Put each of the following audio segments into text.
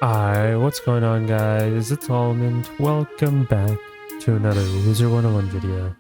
Hi, what's going on guys? It's Almond. Welcome back to another Wizard101 video.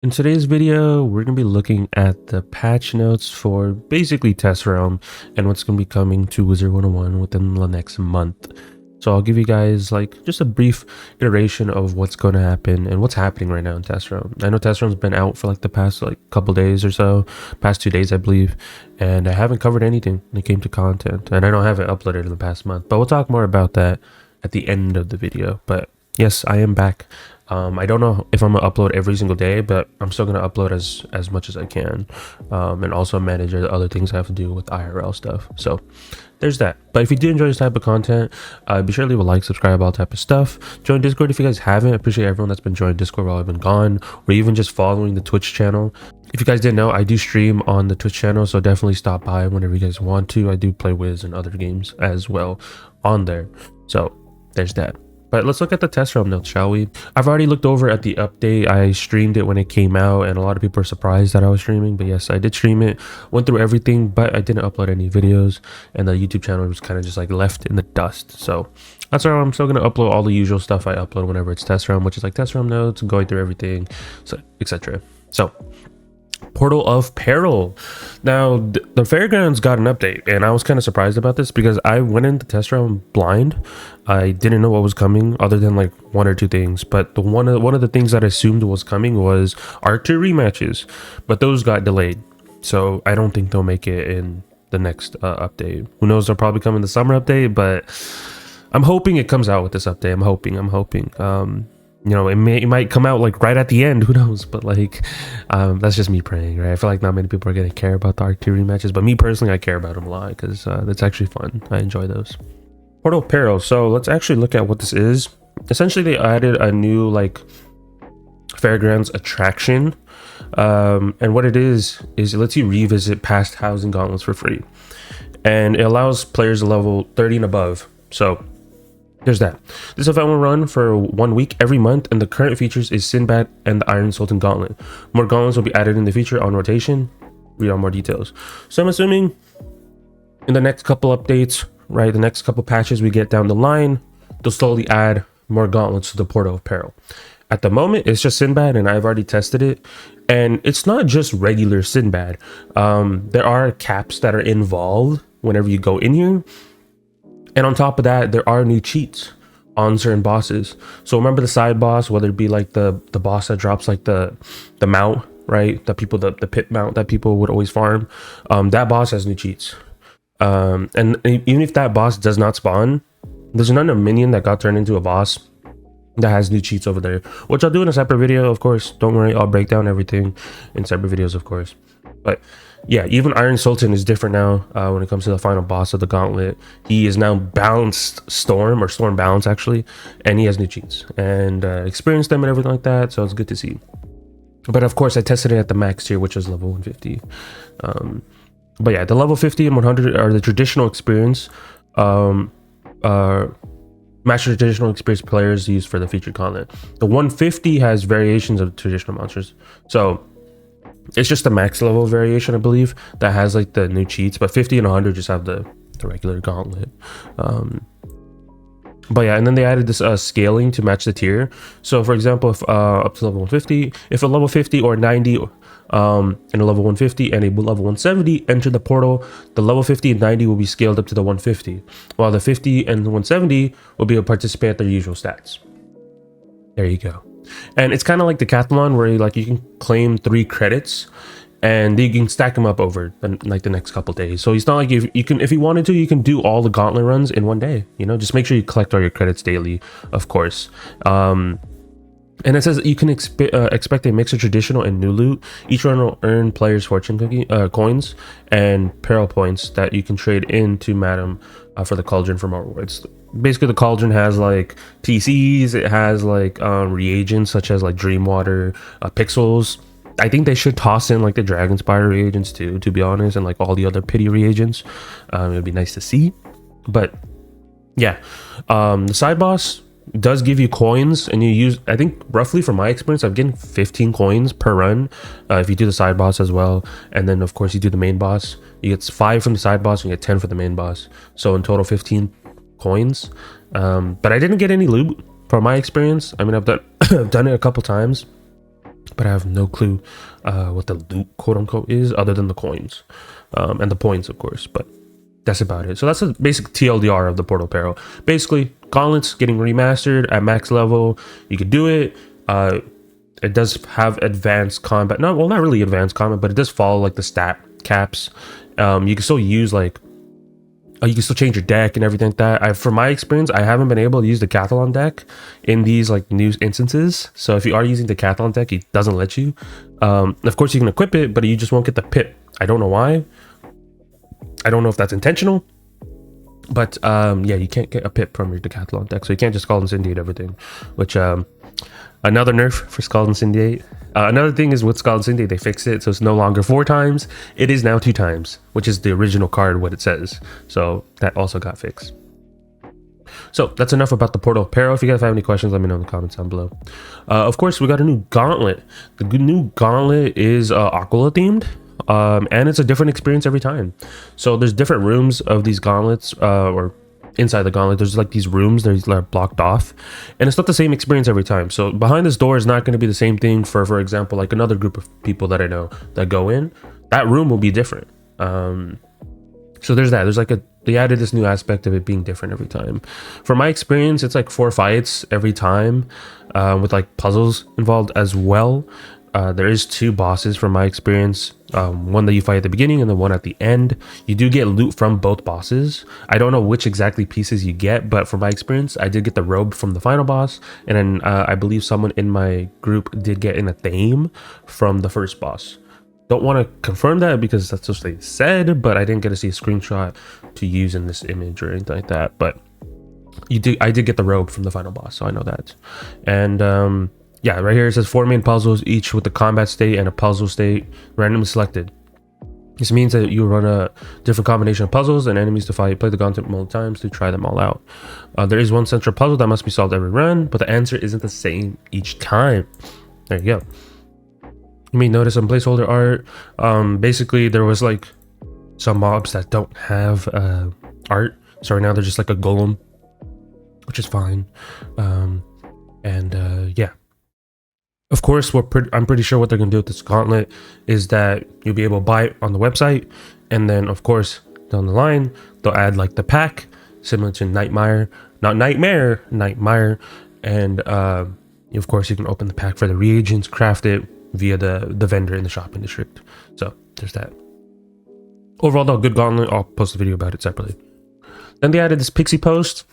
In today's video, we're going to be looking at the patch notes for basically Test Realm and what's going to be coming to Wizard101 within the next month. So I'll give you guys like just a brief iteration of what's going to happen and what's happening right now in Test Realm. I know Test Realm's been out for like the past like couple days or so, past 2 days I believe, and I haven't covered anything when it came to content, and I don't have it uploaded in the past month, but we'll talk more about that at the end of the video. But yes, I am back. I don't know if I'm gonna upload every single day, but I'm still gonna upload as much as I can, and also manage other things I have to do with IRL stuff. So there's that. But if you do enjoy this type of content, be sure to leave a like, subscribe, all type of stuff. Join Discord if you guys haven't. I appreciate everyone that's been joining Discord while I've been gone, or even just following the Twitch channel. If you guys didn't know, I do stream on the Twitch channel, so definitely stop by whenever you guys want to. I do play Wiz and other games as well on there. So there's that. But let's look at the test realm notes, shall we? I've already looked over at the update. I streamed it when it came out, and a lot of people are surprised that I was streaming. But yes, I did stream it, went through everything, but I didn't upload any videos, and the YouTube channel was kind of just like left in the dust. So that's why I'm still going to upload all the usual stuff I upload whenever it's test realm, which is like test realm notes, going through everything, so etc. So Portal of Peril. Now the fairgrounds got an update, and I was kind of surprised about this because I went into test realm blind. I didn't know what was coming other than like one or two things, but the one of the things that I assumed was coming was R2 rematches, but those got delayed, so I don't think they'll make it in the next update. Who knows, they'll probably come in the summer update, but I'm hoping it comes out with this update. I'm hoping you know, it might come out like right at the end, who knows, but like that's just me praying, right? I feel like not many people are gonna care about the Arc 2 rematches, but me personally, I care about them a lot because that's actually fun. I enjoy those. Portal Peril. So let's actually look at what this is. Essentially, they added a new like fairgrounds attraction, and what it is it lets you revisit past housing gauntlets for free, and it allows players to level 30 and above. So there's that. This event will run for 1 week every month, and the current features is Sinbad and the Iron Sultan Gauntlet. More gauntlets will be added in the future on rotation. Read on more details. So I'm assuming in the next couple updates, right, the next couple patches we get down the line, they'll slowly add more gauntlets to the Portal of Peril. At the moment, it's just Sinbad, and I've already tested it, and it's not just regular Sinbad. There are caps that are involved whenever you go in here. And on top of that, there are new cheats on certain bosses. So remember the side boss, whether it be like the boss that drops like the mount, right? The pit mount that people would always farm. That boss has new cheats. And even if that boss does not spawn, there's another minion that got turned into a boss that has new cheats over there, which I'll do in a separate video, of course. Don't worry, I'll break down everything in separate videos, of course. But yeah, even Iron Sultan is different now when it comes to the final boss of the gauntlet. He is now balanced storm, or storm balance actually, and he has new cheats and experienced them and everything like that, so it's good to see. But of course I tested it at the max tier, which is level 150. But yeah, the level 50 and 100 are the traditional experience master traditional experience players use for the featured gauntlet. The 150 has variations of traditional monsters, so it's just the max level variation, I believe, that has like the new cheats, but 50 and 100 just have the regular gauntlet. But yeah, and then they added this scaling to match the tier. So for example, if up to level 150, if a level 50 or 90 and a level 150 and a level 170 enter the portal, the level 50 and 90 will be scaled up to the 150, while the 50 and 170 will be able to participate at their usual stats. There you go. And it's kind of like Decathlon, where you can claim 3 credits and you can stack them up over like the next couple days. So it's not like if you wanted to, you can do all the gauntlet runs in one day, you know. Just make sure you collect all your credits daily, of course. And it says you can expect a mix of traditional and new loot. Each run will earn players fortune coins and peril points that you can trade into Madam for the cauldron for more rewards. Basically, the cauldron has like TCs, it has like reagents such as like dream water, pixels. I think they should toss in like the dragon spire reagents too, to be honest, and like all the other pity reagents. It would be nice to see. But yeah, the side boss does give you coins, and you use, I think roughly from my experience, I've gotten 15 coins per run if you do the side boss as well. And then of course you do the main boss, you get 5 from the side boss and you get 10 for the main boss, so in total 15 coins, but I didn't get any loot from my experience. I mean, I've done I've done it a couple times, but I have no clue what the loot, quote unquote, is other than the coins and the points, of course. But that's about it. So that's a basic TLDR of the Portal Peril. Basically, gauntlets getting remastered at max level. You could do it. It does have advanced combat. Not really advanced combat, but it does follow like the stat caps. You can still use like you can still change your deck and everything like that. From my experience, I haven't been able to use the Decathlon deck in these like new instances. So if you are using the Decathlon deck, it doesn't let you. Of course, you can equip it, but you just won't get the pit. I don't know why. I don't know if that's intentional. But yeah, you can't get a pit from your Decathlon deck. So you can't just Scald Incendiate everything. Which, another nerf for Scald Incendiate. Another thing is with Scald Incendiate, they fixed it. So it's no longer 4 times. It is now 2 times, which is the original card, what it says. So that also got fixed. So that's enough about the Portal Peril. If you guys have any questions, let me know in the comments down below. Of course, we got a new gauntlet. The new gauntlet is Aquila themed. And it's a different experience every time. So there's different rooms of these gauntlets, or inside the gauntlet, there's like these rooms that are blocked off, and it's not the same experience every time. So behind this door is not going to be the same thing for example, like another group of people that I know that go in, that room will be different. So there's that. There's like they added this new aspect of it being different every time. From my experience, it's like 4 fights every time, with like puzzles involved as well. There is 2 bosses from my experience, one that you fight at the beginning and the one at the end. You do get loot from both bosses. I don't know which exactly pieces you get, but from my experience, I did get the robe from the final boss, and then I believe someone in my group did get in a theme from the first boss. Don't want to confirm that because that's what they said, but I didn't get to see a screenshot to use in this image or anything like that. But I did get the robe from the final boss, so I know that. And yeah, right here it says 4 main puzzles, each with a combat state and a puzzle state randomly selected. This means that you run a different combination of puzzles and enemies to fight. Play the gauntlet multiple times to try them all out. There is one central puzzle that must be solved every run, but the answer isn't the same each time. There you go. You may notice some placeholder art. Basically, there was like some mobs that don't have art, so right now they're just like a golem, which is fine. Yeah. Of course, I'm pretty sure what they're going to do with this gauntlet is that you'll be able to buy it on the website. And then, of course, down the line, they'll add like the pack, similar to Nightmare. Not Nightmare, Nightmare. And, of course, you can open the pack for the reagents, craft it via the vendor in the shopping district. So, there's that. Overall, though, good gauntlet. I'll post a video about it separately. Then they added this Pixie post.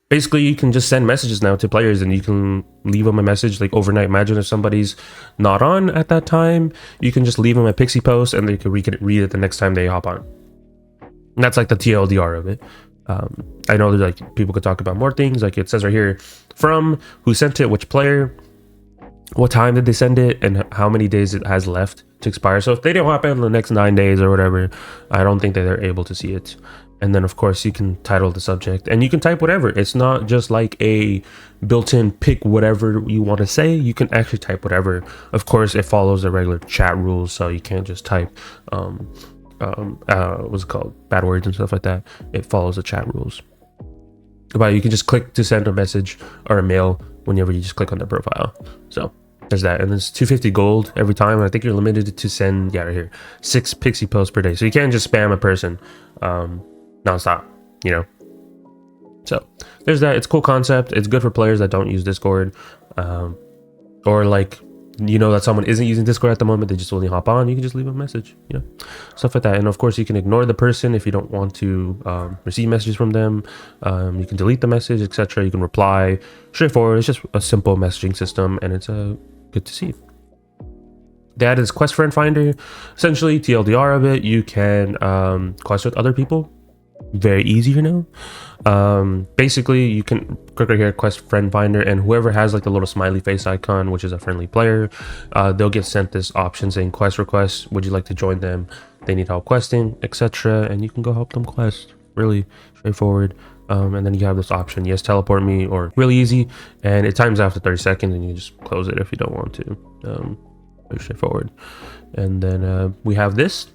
Basically, you can just send messages now to players and you can leave them a message like overnight. Imagine if somebody's not on at that time, you can just leave them a Pixie post and they can read it the next time they hop on. And that's like the TLDR of it. I know that like people could talk about more things. Like it says right here, from who sent it, which player, what time did they send it, and how many days it has left to expire. So if they don't hop in the next 9 days or whatever, I don't think that they're able to see it. And then, of course, you can title the subject and you can type whatever. It's not just like a built-in pick whatever you want to say. You can actually type whatever. Of course, it follows the regular chat rules, so you can't just type, what's it called? Bad words and stuff like that. It follows the chat rules. But you can just click to send a message or a mail whenever you just click on their profile. So there's that. And it's 250 gold every time. And I think you're limited to send, yeah, right here, 6 Pixie posts per day. So you can't just spam a person nonstop, you know. So there's that. It's a cool concept. It's good for players that don't use Discord, or like, you know, that someone isn't using Discord at the moment, they just only hop on. You can just leave a message, you know, stuff like that. And of course, you can ignore the person if you don't want to receive messages from them. You can delete the message, etc. You can reply. Straightforward. It's just a simple messaging system, and it's good to see. They added this quest friend finder. Essentially, TLDR of it, you can quest with other people. Very easy, you know. Basically, you can click right here, quest friend finder, and whoever has like the little smiley face icon, which is a friendly player, they'll get sent this option saying quest request. Would you like to join them? They need help questing, etc. And you can go help them quest. Really straightforward. And then you have this option, yes, teleport me, or really easy, and it times after 30 seconds, and you can just close it if you don't want to. Very straightforward. And then we have this.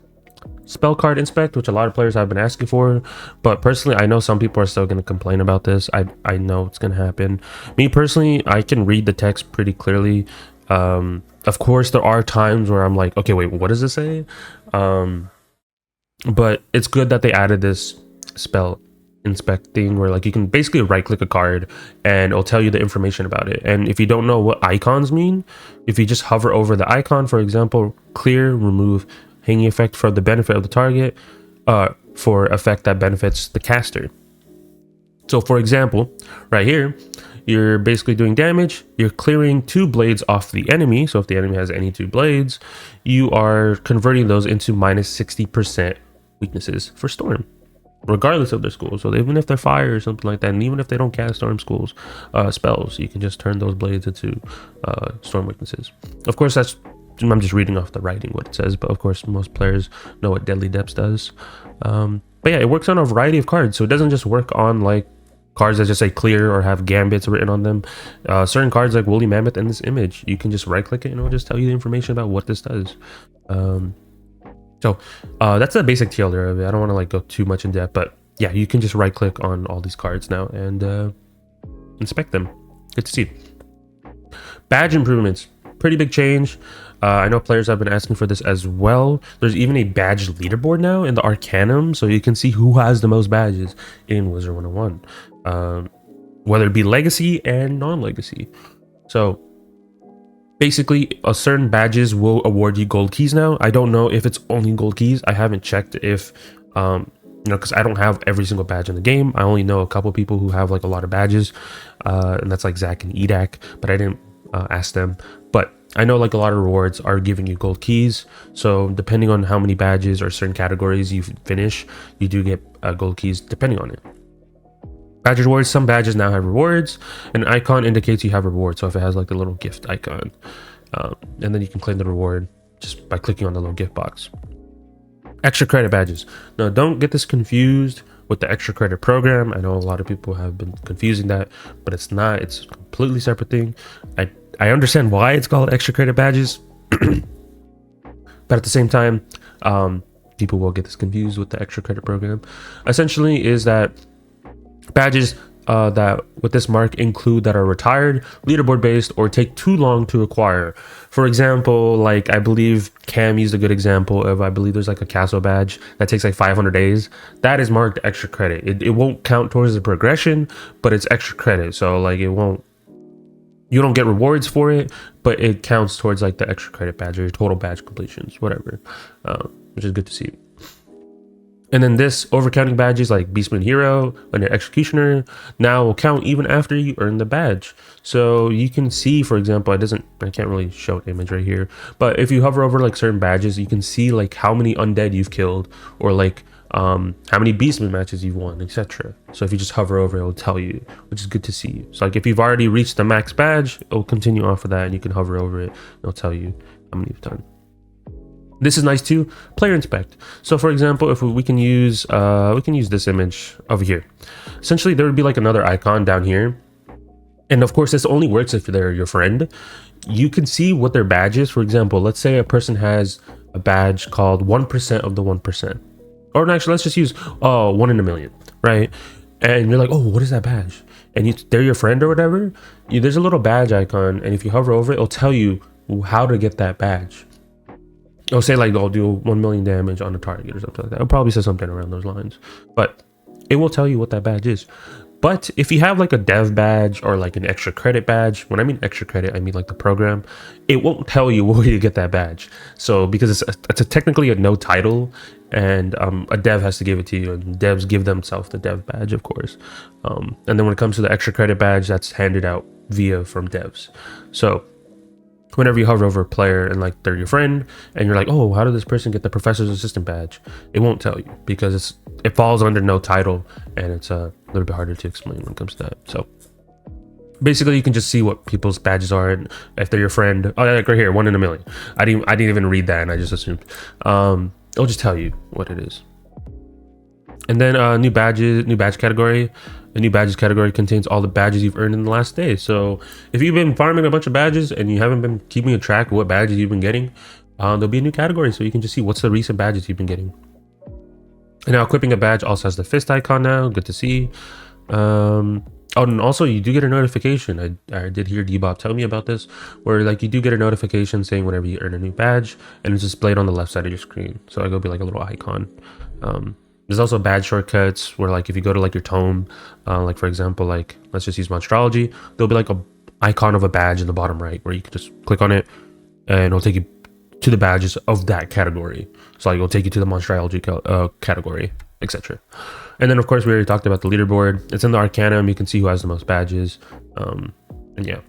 spell card inspect, which a lot of players have been asking for, but personally I know some people are still going to complain about this. I know it's going to happen. Me personally, I can read the text pretty clearly. Of course there are times where I'm like, okay, wait, what does it say? But it's good that they added this spell inspect thing where like you can basically right click a card and it'll tell you the information about it. And if you don't know what icons mean, if you just hover over the icon, for example, clear, remove hanging effect for the benefit of the target, for effect that benefits the caster. So for example, right here, you're basically doing damage, you're clearing 2 blades off the enemy. So if the enemy has any 2 blades, you are converting those into minus 60% weaknesses for storm, regardless of their schools. So even if they're fire or something like that, and even if they don't cast storm schools spells, you can just turn those blades into storm weaknesses. Of course, I'm just reading off the writing what it says, but of course most players know what Deadly Depths does. But yeah, it works on a variety of cards, so it doesn't just work on like cards that just say clear or have gambits written on them. Certain cards like Woolly Mammoth and this image, you can just right click it and it'll just tell you the information about what this does. So that's the basic TLDR of it. I don't want to like go too much in depth, but yeah, you can just right click on all these cards now and inspect them. Good to see. Badge improvements, pretty big change. I know players have been asking for this as well. There's even a badge leaderboard now in the Arcanum, so you can see who has the most badges in Wizard101, whether it be legacy and non-legacy. So basically, certain badges will award you gold keys now. I don't know if it's only gold keys. I haven't checked if, you know, because I don't have every single badge in the game. I only know a couple people who have like a lot of badges, and that's like Zach and Edak, but I didn't ask them. But I know like a lot of rewards are giving you gold keys. So depending on how many badges or certain categories you finish, you do get gold keys depending on it. Badge rewards, some badges now have rewards. An icon indicates you have a reward. So if it has like the little gift icon, and then you can claim the reward just by clicking on the little gift box. Extra credit badges. Now don't get this confused with the extra credit program. I know a lot of people have been confusing that, but it's not. It's a completely separate thing. I understand why it's called extra credit badges, but at the same time, people will get this confused with the extra credit program. Essentially is that badges that with this mark include that are retired, leaderboard based, or take too long to acquire. For example, like I believe Cam used a good example of, I believe there's like a castle badge that takes like 500 days. That is marked extra credit. It won't count towards the progression, but it's extra credit. So like it won't, you don't get rewards for it, but it counts towards like the extra credit badge or your total badge completions, whatever, which is good to see. And then this overcounting badges like Beastman Hero and your Executioner now will count even after you earn the badge. So you can see, for example, I can't really show an image right here, but if you hover over like certain badges, you can see like how many undead you've killed, or like how many Beastman matches you've won, etc. So if you just hover over, it'll tell you, which is good to see. So like if you've already reached the max badge, it'll continue on for that, and you can hover over it, it'll tell you how many you've done. This is nice too. Player inspect. So for example, if we can use this image over here. Essentially, there would be like another icon down here, and of course, this only works if they're your friend. You can see what their badge is. For example, let's say a person has a badge called 1% of the 1%, or actually, let's just use 1 in a million, right? And you're like, oh, what is that badge? And they're your friend or whatever. There's a little badge icon, and if you hover over it, it'll tell you how to get that badge. It'll say like, I'll do 1 million damage on a target or something like that. It'll probably say something around those lines, but it will tell you what that badge is. But if you have like a dev badge or like an extra credit badge, when I mean extra credit, I mean like the program, it won't tell you where you get that badge. So because it's technically a no title, and a dev has to give it to you, and devs give themselves the dev badge, of course. And then when it comes to the extra credit badge, that's handed out from devs. So whenever you hover over a player and like they're your friend and you're like, oh, how did this person get the professor's assistant badge? It won't tell you because it falls under no title, and it's a little bit harder to explain when it comes to that. So basically you can just see what people's badges are, and if they're your friend, oh, like right here, 1 in a million. I didn't even read that, and I just assumed. It'll just tell you what it is. And then new badge category. The new badges category contains all the badges you've earned in the last day. So if you've been farming a bunch of badges and you haven't been keeping a track of what badges you've been getting, there'll be a new category, so you can just see what's the recent badges you've been getting. And now equipping a badge also has the fist icon now. Good to see. Oh, and also you do get a notification. I did hear Dbop tell me about this, where like you do get a notification saying whenever you earn a new badge, and it's displayed on the left side of your screen. So it'll be like a little icon. There's also badge shortcuts where like if you go to like your tome, like for example, like let's just use monstrology, there'll be like a icon of a badge in the bottom right where you can just click on it and it'll take you to the badges of that category. So like it'll take you to the monstrology category, etc. And then of course we already talked about the leaderboard. It's in the Arcanum. You can see who has the most badges. And yeah.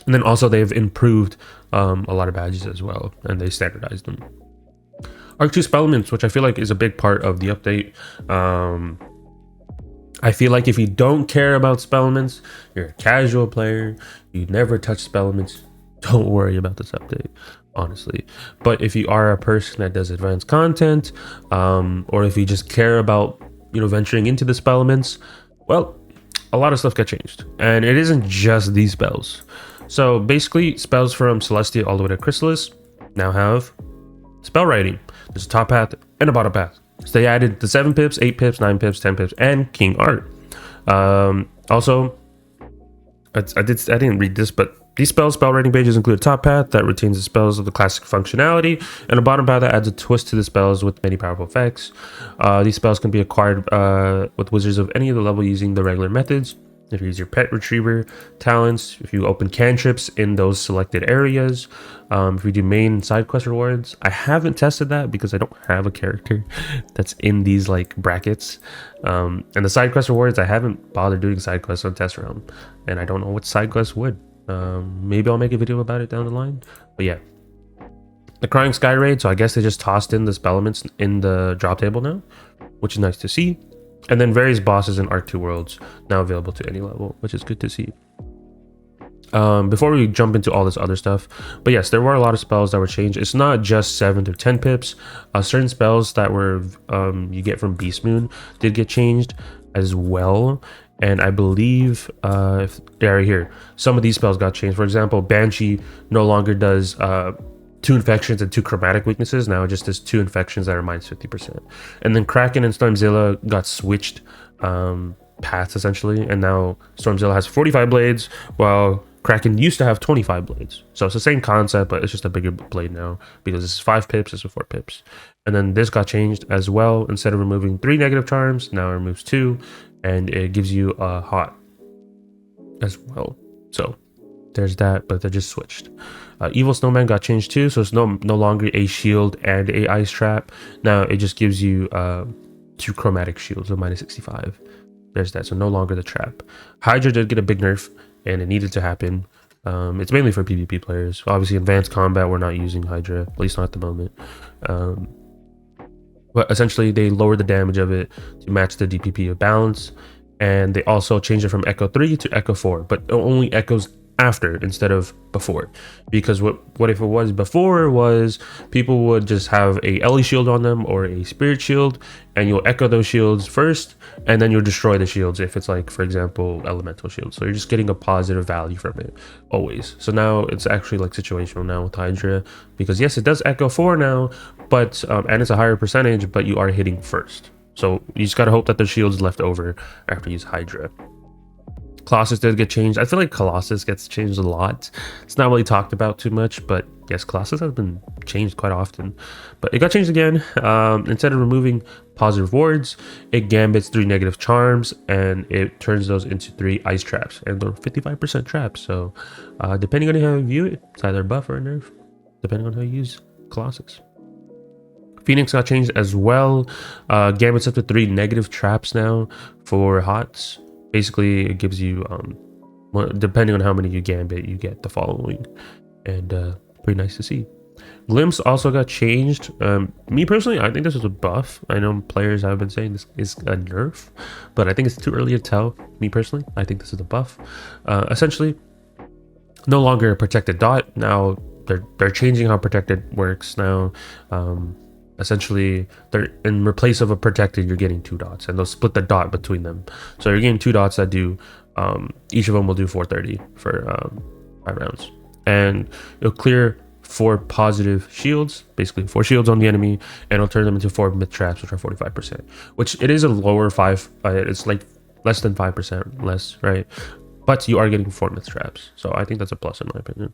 And then also they've improved a lot of badges as well, and they standardized them. Arc 2 Spellements, which I feel like is a big part of the update. I feel like if you don't care about Spellements, you're a casual player, you never touch Spellements, don't worry about this update, honestly. But if you are a person that does advanced content, or if you just care about, you know, venturing into the Spellements, well, a lot of stuff got changed. And it isn't just these spells. So basically, spells from Celestia all the way to Chrysalis now have spell writing. There's a top path and a bottom path. So they added the 7 pips, 8 pips, 9 pips, 10 pips, and King Art. Also, I didn't read this, but these spell writing pages include a top path that retains the spells of the classic functionality, and a bottom path that adds a twist to the spells with many powerful effects. These spells can be acquired with wizards of any of the level using the regular methods. If you use your pet retriever talents, if you open cantrips in those selected areas, if you do main and side quest rewards. I haven't tested that because I don't have a character that's in these like brackets. And the side quest rewards, I haven't bothered doing side quests on test realm, and I don't know what side quest would. Maybe I'll make a video about it down the line. But yeah, the Crying Sky Raid. So I guess they just tossed in the Spellements in the drop table now, which is nice to see. And then various bosses in Arc 2 worlds now available to any level, which is good to see. Before we jump into all this other stuff, but yes, there were a lot of spells that were changed. It's not just 7 to 10 pips. Certain spells that were you get from Beast Moon did get changed as well. And I believe right here, some of these spells got changed. For example, Banshee no longer does 2 infections and 2 chromatic weaknesses. Now it just does 2 infections that are minus 50%. And then Kraken and Stormzilla got switched paths essentially, and now Stormzilla has 45 blades while Kraken used to have 25 blades. So it's the same concept, but it's just a bigger blade now because this is 5 pips, this is 4 pips. And then this got changed as well. Instead of removing 3 negative charms, now it removes 2, and it gives you a hot as well. So there's that, but they're just switched. Evil Snowman got changed too, so it's no longer a shield and a ice trap. Now it just gives you 2 chromatic shields of minus 65. There's that, so no longer the trap. Hydra did get a big nerf, and it needed to happen. It's mainly for PvP players. Obviously, advanced combat, we're not using Hydra, at least not at the moment. But essentially, they lowered the damage of it to match the DPP of balance, and they also changed it from Echo 3 to Echo 4, but it only echoes after instead of before. Because what if it was before was people would just have a Ellie shield on them or a spirit shield, and you'll echo those shields first, and then you'll destroy the shields if it's like, for example, elemental shields. So you're just getting a positive value from it always. So now it's actually like situational now with Hydra, because yes, it does echo 4 now, but and it's a higher percentage, but you are hitting first. So you just gotta hope that the shield's left over after you use Hydra. Colossus did get changed. I feel like Colossus gets changed a lot. It's not really talked about too much, but yes, Colossus has been changed quite often. But it got changed again. Instead of removing positive wards, it gambits 3 negative charms, and it turns those into 3 ice traps, and they're 55% traps. So depending on how you view it, it's either a buff or a nerf, depending on how you use Colossus. Phoenix got changed as well. Gambits up to 3 negative traps now for HOTS. Basically, it gives you, depending on how many you gambit, you get the following, and pretty nice to see. Glimpse also got changed. Me personally, I think this is a buff. I know players have been saying this is a nerf, but I think it's too early to tell. Me personally, I think this is a buff. Essentially, no longer a protected dot. Now they're changing how protected works now. Essentially, they're in replace of a protected, you're getting 2 dots, and they'll split the dot between them. So you're getting 2 dots that do each of them will do 430 for 5 rounds, and it'll clear 4 positive shields, basically 4 shields on the enemy, and it'll turn them into 4 myth traps, which are 45%, which it is a lower 5, it's like less than 5% less, right? But you are getting 4 myth traps, so I think that's a plus in my opinion.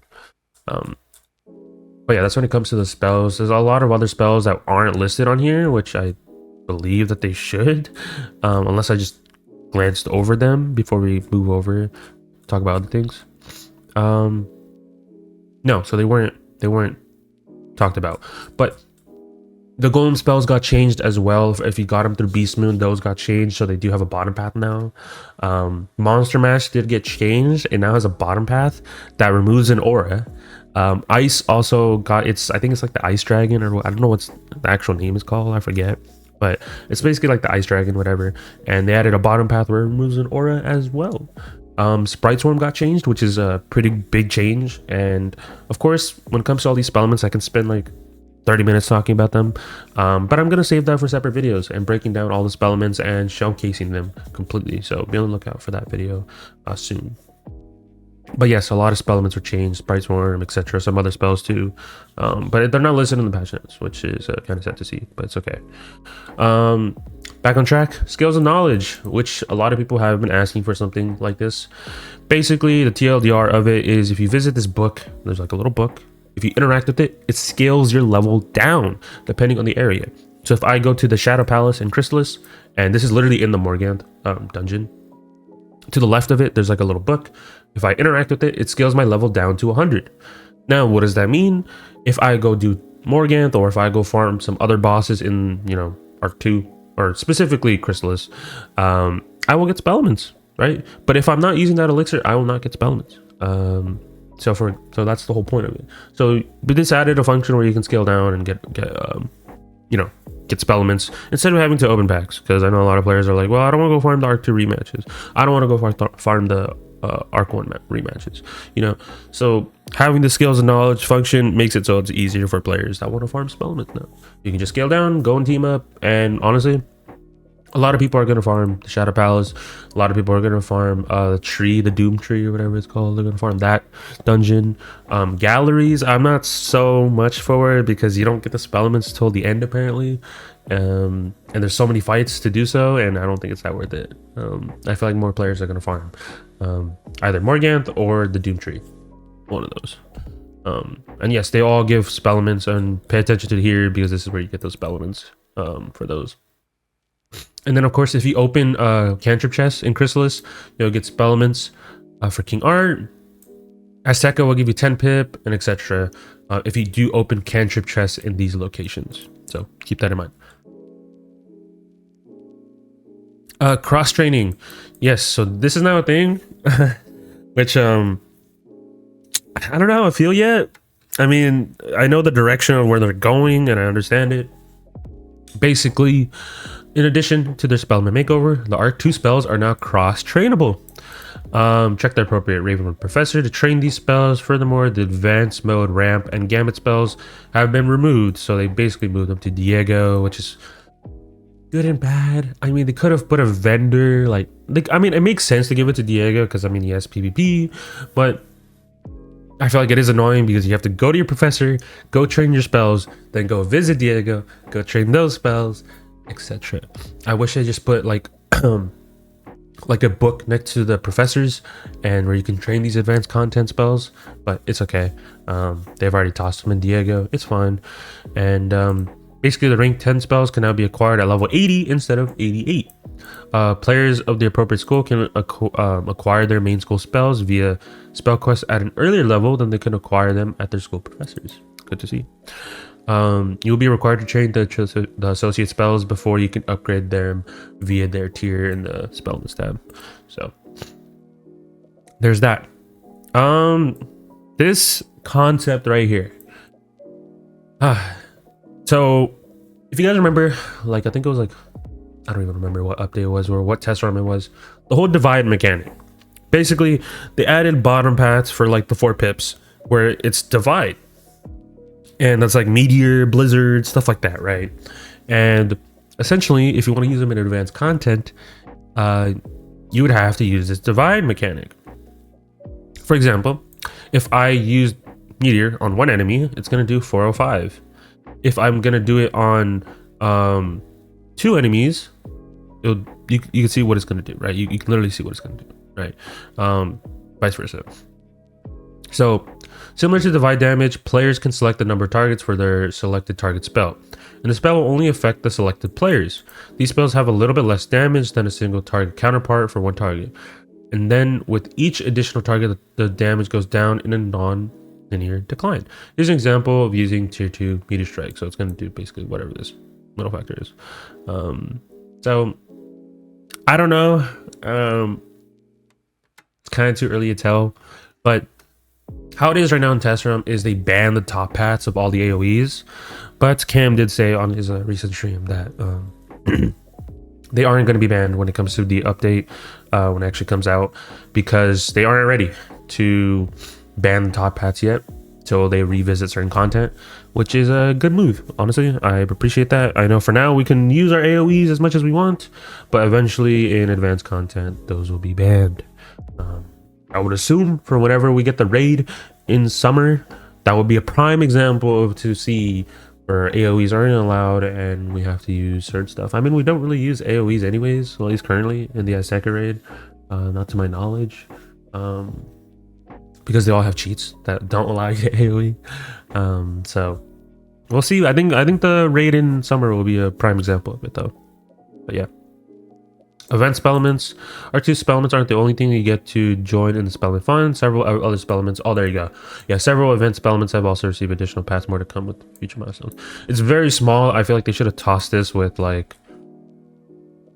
But yeah, that's when it comes to the spells. There's a lot of other spells that aren't listed on here, which I believe that they should, unless I just glanced over them before we move over to talk about other things. No, so they weren't talked about. But the golem spells got changed as well. If you got them through Beast Moon, those got changed, so they do have a bottom path now. Monster Mash did get changed, and now has a bottom path that removes an aura. Ice also got its, I think it's like the Ice Dragon, or I don't know what's the actual name is called, I forget, but it's basically like the Ice Dragon, whatever. And they added a bottom path where it removes an aura as well. Sprite Swarm got changed, which is a pretty big change. And of course, when it comes to all these spell elements, I can spend like 30 minutes talking about them, but I'm gonna save that for separate videos and breaking down all the spell elements and showcasing them completely, so be on the lookout for that video soon. But yes, a lot of spell elements were changed, Sprite Swarm, etc., some other spells too, but they're not listed in the patch notes, which is kind of sad to see, but it's okay. Back on track, skills and knowledge, which a lot of people have been asking for something like this. Basically, the TLDR of it is, if you visit this book, there's like a little book. If you interact with it, it scales your level down depending on the area. So if I go to the Shadow Palace in Chrysalis, and this is literally in the Morganth dungeon, to the left of it, there's like a little book. If I interact with it, it scales my level down to 100. Now, what does that mean? If I go do Morganth, or if I go farm some other bosses in, you know, Arc 2, or specifically Chrysalis, I will get spell elements, right? But if I'm not using that elixir, I will not get spell elements. So that's the whole point of it. So but this added a function where you can scale down and get spell elements instead of having to open packs, because I know a lot of players are like, well, I don't want to go farm the Arc 2 rematches, I don't want to go farm the Arc 1 rematches, you know. So having the skills and knowledge function makes it so it's easier for players that want to farm spell elements now. You can just scale down, go and team up, and honestly, a lot of people are going to farm the Shadow Palace. A lot of people are going to farm the tree, the Doom Tree, or whatever it's called. They're going to farm that dungeon. Galleries, I'm not so much for it because you don't get the spell elements till the end, apparently. And there's so many fights to do so, and I don't think it's that worth it. I feel like more players are going to farm either Morganth or the Doom Tree. One of those. And yes, they all give spell elements, and pay attention to here because this is where you get those spell elements for those. And then, of course, if you open cantrip chests in Chrysalis, you'll get spell elements for King Art. Azteca will give you 10 pip, and etc. If you do open cantrip chests in these locations. So keep that in mind. Cross training. Yes, so this is now a thing, which I don't know how I feel yet. I mean, I know the direction of where they're going, and I understand it. Basically, in addition to their Spellman makeover, the Arc 2 spells are now cross-trainable. Check the appropriate Ravenwood Professor to train these spells. Furthermore, the Advanced Mode, Ramp, and Gambit spells have been removed, so they basically moved them to Diego, which is good and bad. I mean, they could have put a vendor, I mean, it makes sense to give it to Diego, because, I mean, he has PvP, but I feel like it is annoying because you have to go to your professor, go train your spells, then go visit Diego, go train those spells, etc. I wish I just put like a book next to the professors and where you can train these advanced content spells, but it's okay. They've already tossed them in Diego, it's fine. And basically the rank 10 spells can now be acquired at level 80 instead of 88. Players of the appropriate school can acquire their main school spells via spell quests at an earlier level than they can acquire them at their school professors. Good to see. You'll be required to train the associate spells before you can upgrade them via their tier in the spell list tab. So there's that. This concept right here. So if you guys remember, like, I think it was like, I don't even remember what update it was or what test run it was. The whole divide mechanic. Basically, they added bottom paths for like the 4 pips where it's divide. And that's like Meteor, Blizzard, stuff like that, right? And essentially, if you want to use them in advanced content, you would have to use this divide mechanic. For example, if I used meteor on one enemy, it's gonna do 405. If I'm gonna do it on two enemies, you can see what it's gonna do, right? You can literally see what it's gonna do, right? Vice versa. So similar to divide damage, players can select the number of targets for their selected target spell, and the spell will only affect the selected players. These spells have a little bit less damage than a single target counterpart for one target, and then with each additional target, the damage goes down in a non-linear decline. Here's an example of using tier 2 meteor strike. So it's going to do basically whatever this middle factor is. So I don't know. It's kind of too early to tell, but how it is right now in test room is they ban the top hats of all the AoEs, but Cam did say on his recent stream that they aren't going to be banned when it comes to the update when it actually comes out, because they aren't ready to ban the top hats yet till they revisit certain content, which is a good move. Honestly, I appreciate that. I know for now we can use our AoEs as much as we want, but eventually in advanced content those will be banned. I would assume for whenever we get the raid in summer, that would be a prime example of to see where AoEs aren't allowed and we have to use certain stuff. I mean, we don't really use AoEs anyways, well, at least currently in the Azteca raid, not to my knowledge, because they all have cheats that don't allow you to AoE. So we'll see. I think the raid in summer will be a prime example of it though. But yeah. Event spellements. Our 2 spellements aren't the only thing you get to join in the spellment fund. Several other spellements. Oh, there you go. Yeah, several event spellements have also received additional paths, more to come with future milestones. It's very small. I feel like they should have tossed this with like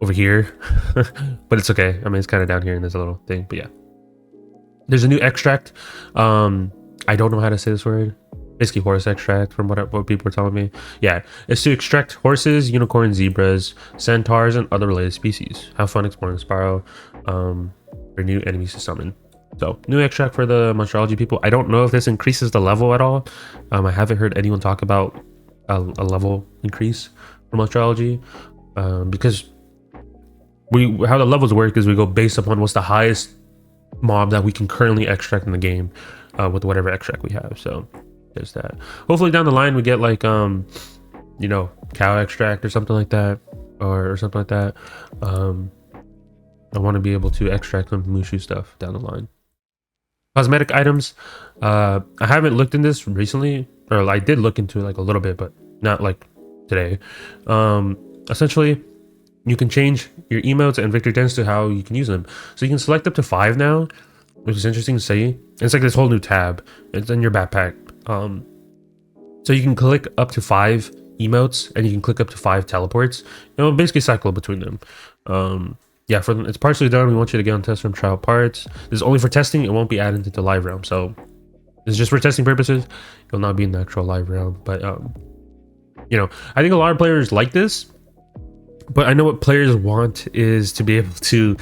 over here, but it's okay. I mean, it's kind of down here in this little thing, but yeah. There's a new extract. I don't know how to say this word. Basically horse extract from what people are telling me. Yeah, it's to extract horses, unicorns, zebras, centaurs, and other related species. Have fun exploring Spyro for new enemies to summon. So new extract for the monstrology people. I don't know if this increases the level at all. I haven't heard anyone talk about a level increase for monstrology, because how the levels work is we go based upon what's the highest mob that we can currently extract in the game with whatever extract we have. So there's that. Hopefully down the line we get like cow extract or something like that, or something like that. I want to be able to extract some Mushu stuff down the line. Cosmetic items. I haven't looked in this recently, or I did look into it like a little bit, but not like today. Essentially you can change your emotes and victory dance to how you can use them. So you can select up to 5 now, which is interesting to see. It's like this whole new tab. It's in your backpack. So you can click up to 5 emotes and you can click up to 5 teleports. Basically cycle between them. Yeah, it's partially done. We want you to get on test room trial parts. This is only for testing. It won't be added into the live realm. So it's just for testing purposes. It will not be in the actual live realm. But I think a lot of players like this. But I know what players want is to be able to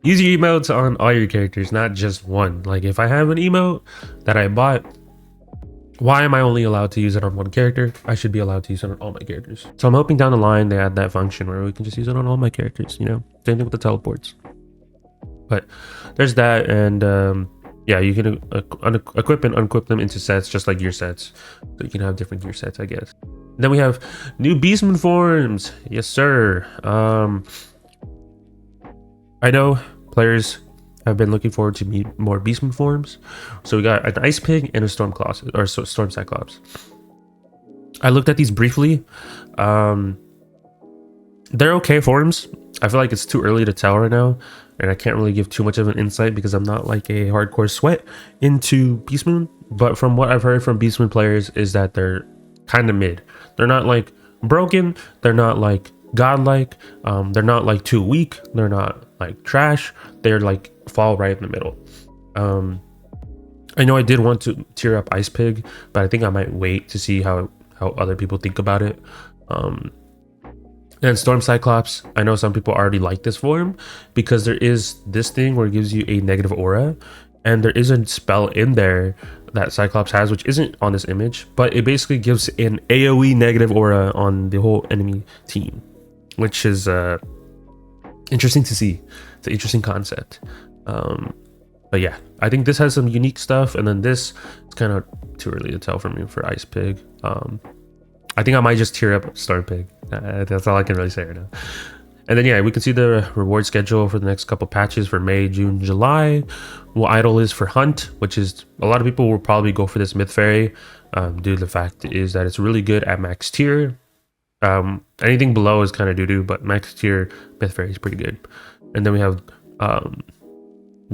use your emotes on all your characters, not just one. Like if I have an emote that I bought, why am I only allowed to use it on one character? I should be allowed to use it on all my characters. So I'm hoping down the line they add that function where we can just use it on all my characters, Same thing with the teleports. But there's that, and yeah, you can equip and unequip them into sets just like gear sets. So you can have different gear sets, I guess. Then we have new beastman forms. Yes, sir. I know players have been looking forward to meet more beastman forms. So we got an ice pig and a storm colossus, or storm cyclops. I looked at these briefly. They're okay forms. I feel like it's too early to tell right now, and I can't really give too much of an insight because I'm not like a hardcore sweat into beastman. But from what I've heard from beastman players is that they're kind of mid. They're not like broken. They're not like godlike. They're not like too weak. They're not like trash. They're like fall right in the middle. I know I did want to tier up ice pig, but I think I might wait to see how other people think about it. And storm cyclops, I know some people already like this form because there is this thing where it gives you a negative aura, and there is a spell in there that Cyclops has, which isn't on this image, but it basically gives an AoE negative aura on the whole enemy team, which is interesting to see. It's an interesting concept. But yeah, I think this has some unique stuff, and then this is kind of too early to tell for me for Ice Pig. I think I might just tear up Storm Pig. That's all I can really say right now. And then yeah, we can see the reward schedule for the next couple patches for May, June, July. What idol is for Hunt, which is a lot of people will probably go for this Myth Fairy due to the fact is that it's really good at max tier. Anything below is kind of doo-doo, but max tier Myth Fairy is pretty good. And then we have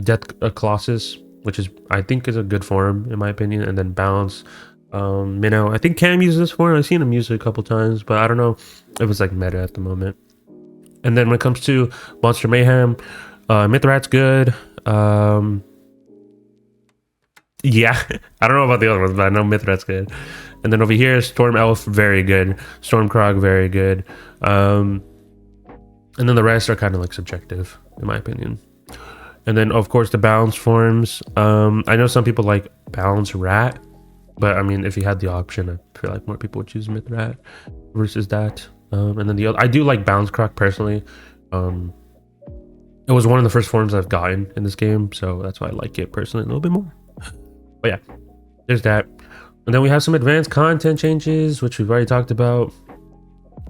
Death Colossus, which is I think is a good form in my opinion, and then Balance. Minnow, I think Cam uses this form. I've seen him use it a couple times, but I don't know if it's like meta at the moment. And then when it comes to Monster Mayhem, Mithrat's good. Yeah, I don't know about the other ones, but I know Mithrat's good. And then over here, Storm Elf, very good. Stormcrog, very good. And then the rest are kind of like subjective, in my opinion. And then, of course, the balance forms. I know some people like Balance Rat, but I mean, if you had the option, I feel like more people would choose Mithrat versus that. And then the other, I do like Balance Croc personally. It was one of the first forms I've gotten in this game, so that's why I like it personally a little bit more. But yeah, there's that. And then we have some advanced content changes, which we've already talked about.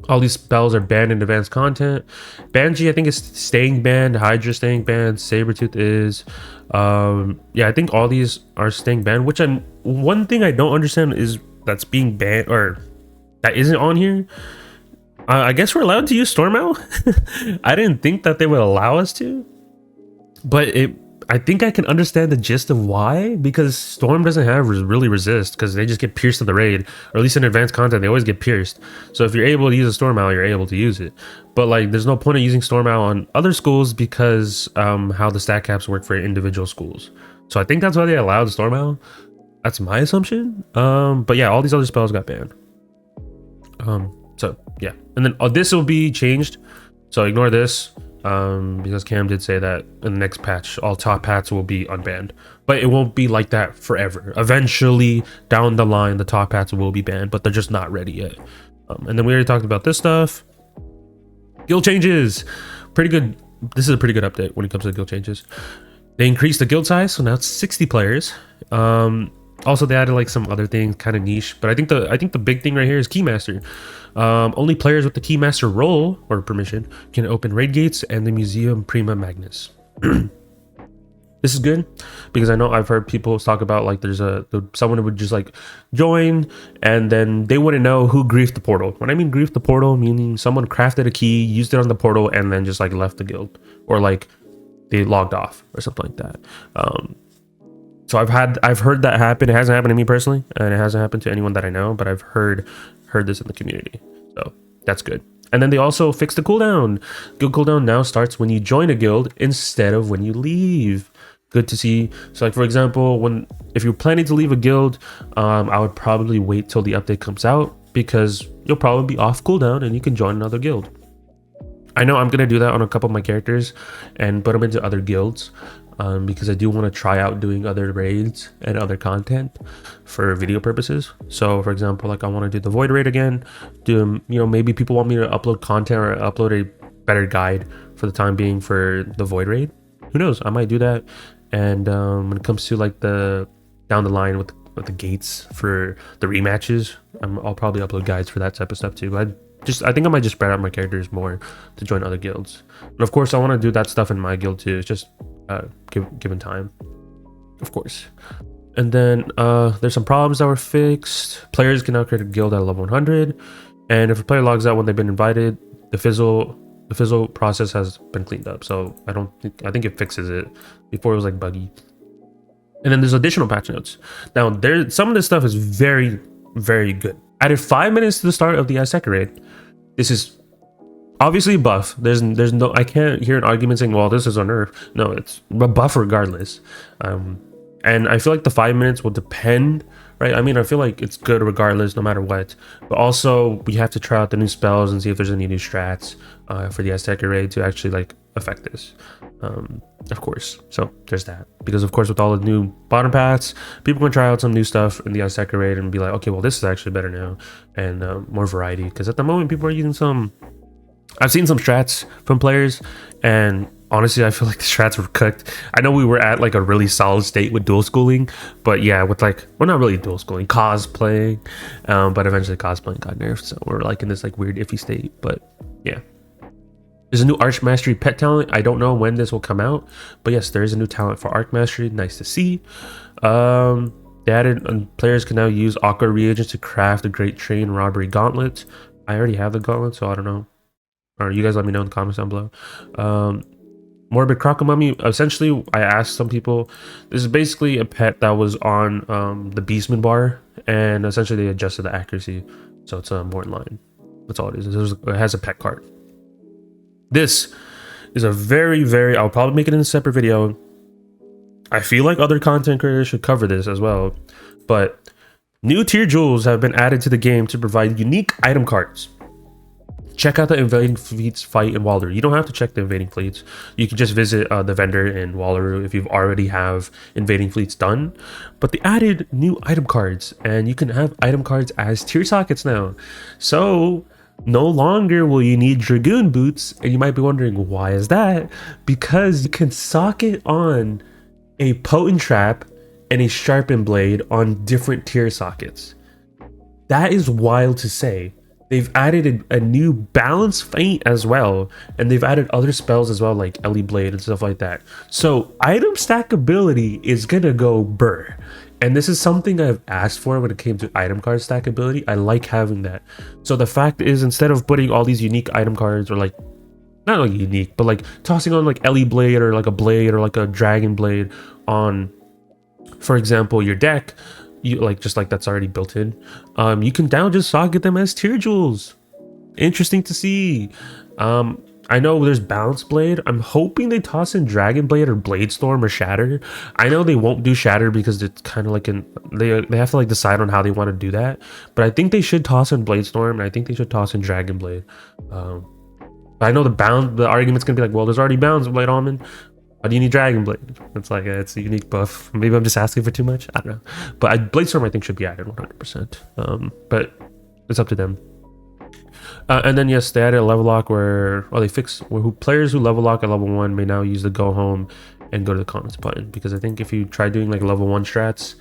All these spells are banned in advanced content. Banshee, I think, is staying banned. Hydra staying banned. Sabretooth is. Yeah, I think all these are staying banned, which one thing I don't understand is that's being banned or that isn't on here. I guess we're allowed to use Storm Owl. I didn't think that they would allow us to, but I think I can understand the gist of why, because Storm doesn't have really resist because they just get pierced in the raid, or at least in advanced content they always get pierced. So if you're able to use a Storm Owl, you're able to use it. But like, there's no point of using Storm Owl on other schools because how the stat caps work for individual schools. So I think that's why they allowed the Storm Owl. That's my assumption. But yeah, all these other spells got banned. So yeah, and then this will be changed. So ignore this. Because Cam did say that in the next patch all top hats will be unbanned, but it won't be like that forever. Eventually down the line the top hats will be banned, but they're just not ready yet. And then we already talked about this stuff. Guild changes, pretty good. This is a pretty good update when it comes to guild changes. They increased the guild size, so now it's 60 players. Also they added like some other things kind of niche, but I think the big thing right here is Keymaster. Only players with the Keymaster role or permission can open raid gates and the Museum Prima Magnus. This is good because I know I've heard people talk about like there's someone would just like join and then they wouldn't know who griefed the portal. When I mean griefed the portal, meaning someone crafted a key, used it on the portal, and then just like left the guild, or like they logged off or something like that. So I've heard that happen. It hasn't happened to me personally, and it hasn't happened to anyone that I know, but I've heard this in the community. So that's good. And then they also fixed the cooldown. Guild cooldown now starts when you join a guild instead of when you leave. Good to see. So like for example, if you're planning to leave a guild, I would probably wait till the update comes out because you'll probably be off cooldown and you can join another guild. I know I'm gonna do that on a couple of my characters and put them into other guilds. Because I do want to try out doing other raids and other content for video purposes. So for example, like I want to do the Void raid again, maybe people want me to upload content or upload a better guide for the time being for the Void raid. Who knows, I might do that. And when it comes to like the down the line with the gates for the rematches, I'll probably upload guides for that type of stuff too. I think I might just spread out my characters more to join other guilds. And of course I want to do that stuff in my guild too. It's just given time, of course. And then there's some problems that were fixed. Players can now create a guild at level 100, and if a player logs out when they've been invited, the fizzle process has been cleaned up. So I think it fixes it. Before it was like buggy. And then there's additional patch notes. Now some of this stuff is very, very good. Added 5 minutes to the start of the Azteca raid. This is obviously a buff. There's no, I can't hear an argument saying, well, this is a nerf. No, it's a buff regardless. And I feel like the 5 minutes will depend, right? I mean, I feel like it's good regardless, no matter what. But also, we have to try out the new spells and see if there's any new strats for the Azteca raid to actually like affect this. Of course. So there's that. Because of course, with all the new bottom paths, people can try out some new stuff in the Azteca raid and be like, okay, well, this is actually better now, and more variety. Because at the moment, people are using I've seen some strats from players, and honestly, I feel like the strats were cooked. I know we were at like a really solid state with dual schooling, but yeah, with like, well, not really dual schooling, cosplaying, but eventually cosplaying got nerfed, so we're like in this like weird iffy state. But yeah, there's a new Arch Mastery pet talent. I don't know when this will come out, but yes, there is a new talent for Arch Mastery. Nice to see. They added players can now use aqua reagents to craft a great train robbery gauntlet. I already have the gauntlet, so I don't know. Or you guys let me know in the comments down below. Morbid Crocomummy. Essentially, I asked some people. This is basically a pet that was on the Beastman bar, and essentially they adjusted the accuracy, so it's more in line. That's all it is. It has a pet card. This is a very. I'll probably make it in a separate video. I feel like other content creators should cover this as well, but new tier jewels have been added to the game to provide unique item cards. Check out the invading fleets fight in Wallaroo. You don't have to check the invading fleets. You can just visit the vendor in Wallaroo if you've already have invading fleets done. But they added new item cards, and you can have item cards as tier sockets now. So no longer will you need Dragoon boots, and you might be wondering, why is that? Because you can socket on a potent trap and a sharpened blade on different tier sockets. That is wild to say. They've added a new balance feint as well, and they've added other spells as well, like Ellie Blade and stuff like that. So item stackability is gonna go burr, and this is something I've asked for when it came to item card stackability. I like having that. So the fact is, instead of putting all these unique item cards, or like not like unique, but like tossing on like Ellie Blade or like a blade or like a dragon blade on, for example, your deck, you like just like that's already built in, you can now just socket them as tier jewels. Interesting to see. I know there's Balance Blade. I'm hoping they toss in Dragon Blade or Blade Storm or Shatter. I know they won't do Shatter because it's kind of like they have to like decide on how they want to do that, but I think they should toss in Blade Storm, and I think they should toss in Dragon Blade. I know the argument's gonna be like, well, there's already Balance Blade Almond. Why do you need Dragon Blade? It's like it's a unique buff. Maybe I'm just asking for too much. I don't know. But Blade Storm I think should be added 100%. But it's up to them. And then yes, they added a level lock where they fix players who level lock at level 1 may now use the go home and go to the comments button. Because I think if you try doing like level 1 strats,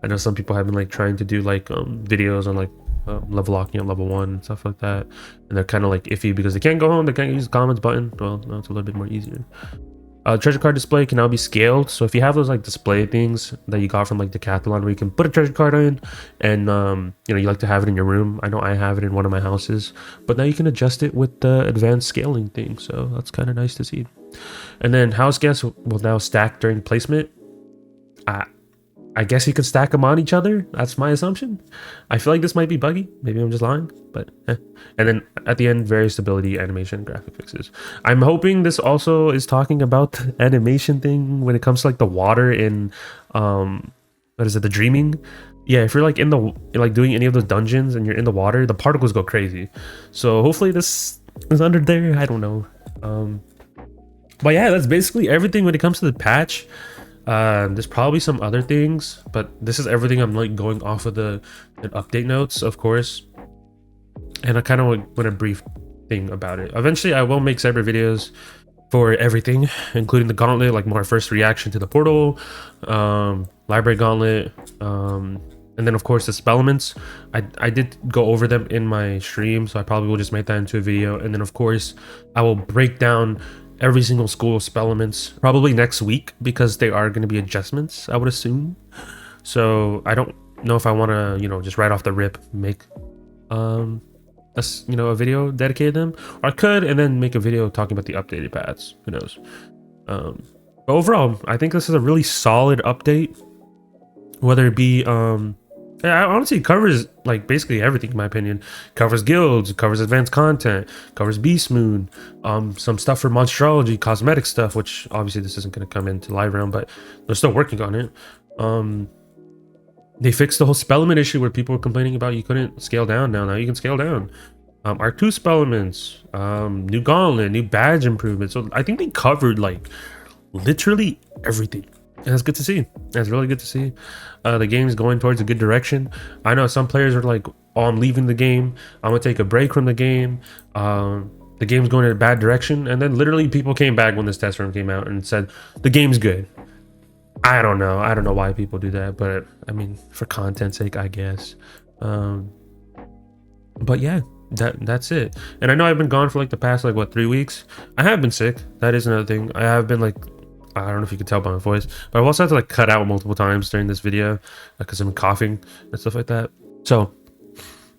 I know some people have been like trying to do like videos on like level locking at level 1 and stuff like that, and they're kind of like iffy because they can't go home, they can't use the comments button. Well, no, it's a little bit more easier. Treasure card display can now be scaled, so if you have those like display things that you got from like Decathlon where you can put a treasure card in, and you know, you like to have it in your room. I know I have it in one of my houses, but now you can adjust it with the advanced scaling thing, so that's kind of nice to see. And then house guests will now stack during placement. I guess you could stack them on each other. That's my assumption. I feel like this might be buggy. Maybe I'm just lying, but eh. And then at the end, various stability, animation, and graphic fixes. I'm hoping this also is talking about the animation thing when it comes to like the water in, what is it, the dreaming? Yeah, if you're like like doing any of those dungeons and you're in the water, the particles go crazy. So hopefully this is under there. I don't know. But yeah, that's basically everything when it comes to the patch. There's probably some other things, but this is everything. I'm like going off of the update notes, of course, and I kind of want a brief thing about it. Eventually I will make separate videos for everything, including the gauntlet, like my first reaction to the portal, library gauntlet, and then of course the Spellements. I did go over them in my stream, so I probably will just make that into a video. And then of course I will break down every single school of Spellements probably next week, because they are going to be adjustments, I would assume. So I don't know if I want to, you know, just right off the rip make a video dedicated to them, or I could and then make a video talking about the updated paths. Who knows? But overall, I think this is a really solid update, whether it be I honestly covers like basically everything in my opinion. Covers guilds, covers advanced content, covers Beast Moon, some stuff for monstrology, cosmetic stuff, which obviously this isn't going to come into live round, but they're still working on it. They fixed the whole Spellement issue where people were complaining about you couldn't scale down. Now you can scale down. Arc 2 Spellements, new gauntlet, new badge improvement. So I think they covered like literally everything. And that's good to see. That's really good to see. The game's going towards a good direction. I know some players are like, oh, I'm leaving the game. I'm gonna take a break from the game. the game's going in a bad direction. And then literally people came back when this test room came out and said the game's good. I don't know why people do that, but I mean, for content's sake, I guess. But yeah, that's it. And I know I've been gone for like the past like what 3 weeks. I have been sick. That is another thing. I have been like, I don't know if you can tell by my voice, but I've also had to like cut out multiple times during this video because I'm coughing and stuff like that. So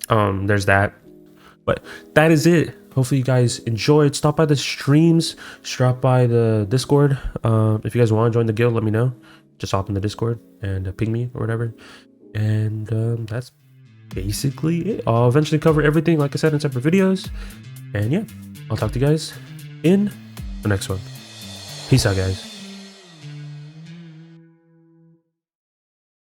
there's that. But that is it. Hopefully you guys enjoyed. Stop by the streams, stop by the Discord. If you guys want to join the guild, let me know. Just hop in the Discord and ping me or whatever. And that's basically it. I'll eventually cover everything, like I said, in separate videos. And yeah, I'll talk to you guys in the next one. Peace out, guys.